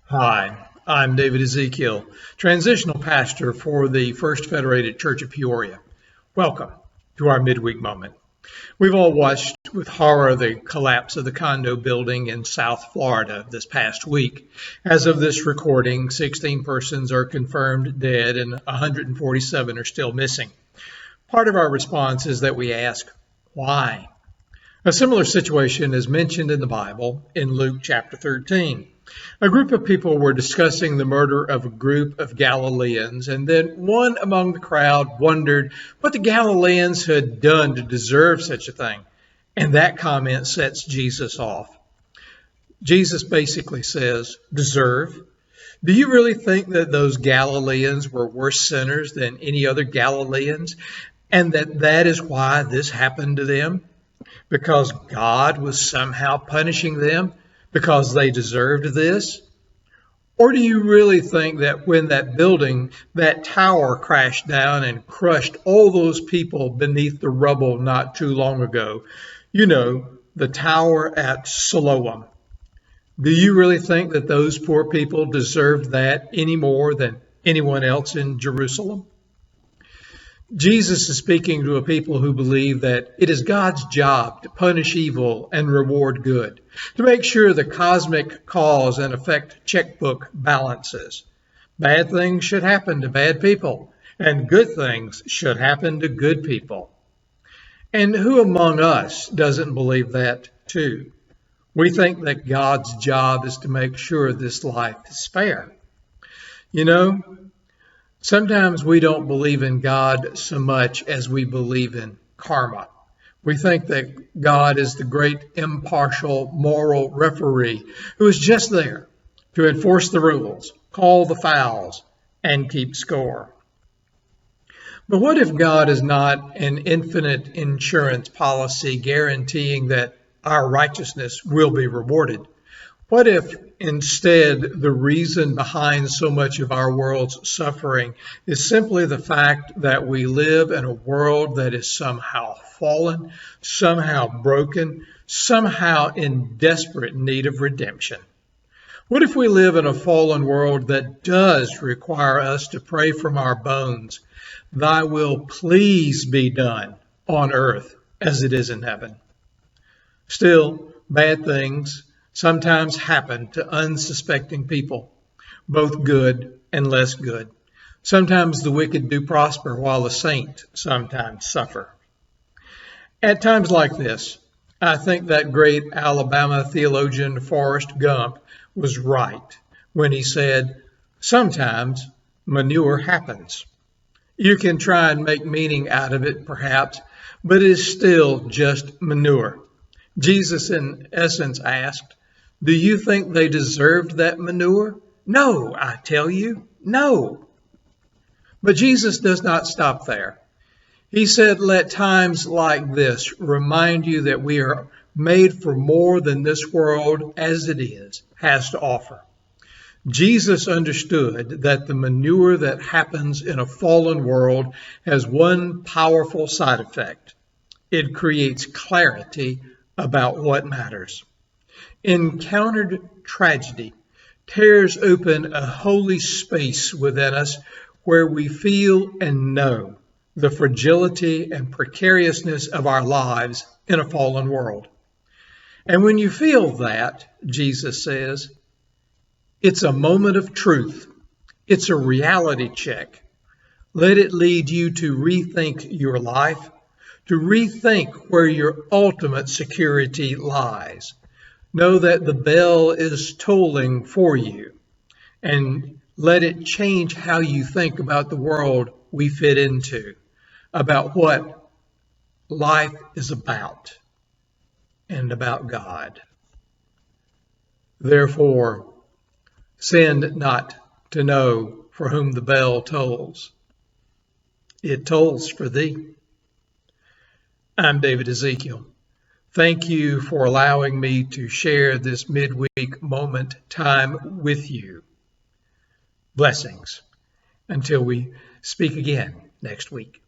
Hi, I'm David Ezekiel, transitional pastor for the First Federated Church of Peoria. Welcome to our midweek moment. We've all watched with horror the collapse of the condo building in South Florida this past week. As of this recording, 16 persons are confirmed dead and 147 are still missing. Part of our response is that we ask, why? A similar situation is mentioned in the Bible in Luke chapter 13. A group of people were discussing the murder of a group of Galileans, and then one among the crowd wondered what the Galileans had done to deserve such a thing. And that comment sets Jesus off. Jesus basically says, deserve? Do you really think that those Galileans were worse sinners than any other Galileans, and that is why this happened to them? Because God was somehow punishing them because they deserved this? Or do you really think that when that tower crashed down and crushed all those people beneath the rubble not too long ago, the tower at Siloam, do you really think that those poor people deserved that any more than anyone else in Jerusalem? Jesus is speaking to a people who believe that it is God's job to punish evil and reward good, to make sure the cosmic cause and effect checkbook balances. Bad things should happen to bad people, and good things should happen to good people. And who among us doesn't believe that too? We think that God's job is to make sure this life is fair. Sometimes we don't believe in God so much as we believe in karma. We think that God is the great impartial moral referee who is just there to enforce the rules, call the fouls, and keep score. But what if God is not an infinite insurance policy guaranteeing that our righteousness will be rewarded? What if instead the reason behind so much of our world's suffering is simply the fact that we live in a world that is somehow fallen, somehow broken, somehow in desperate need of redemption? What if we live in a fallen world that does require us to pray from our bones, "Thy will please be done on earth as it is in heaven"? Still, bad things sometimes happen to unsuspecting people, both good and less good. Sometimes the wicked do prosper while the saint sometimes suffer. At times like this, I think that great Alabama theologian Forrest Gump was right when he said, sometimes manure happens. You can try and make meaning out of it perhaps, but it is still just manure. Jesus in essence asked, do you think they deserved that manure? No, I tell you, no. But Jesus does not stop there. He said, let times like this remind you that we are made for more than this world as it is has to offer. Jesus understood that the manure that happens in a fallen world has one powerful side effect. It creates clarity about what matters. Encountered tragedy tears open a holy space within us where we feel and know the fragility and precariousness of our lives in a fallen world. And when you feel that, Jesus says, it's a moment of truth. It's a reality check. Let it lead you to rethink your life, to rethink where your ultimate security lies. Know that the bell is tolling for you, and let it change how you think about the world we fit into, about what life is about, and about God. Therefore, sin not to know for whom the bell tolls. It tolls for thee. I'm David Ezekiel. Thank you for allowing me to share this midweek moment time with you. Blessings until we speak again next week.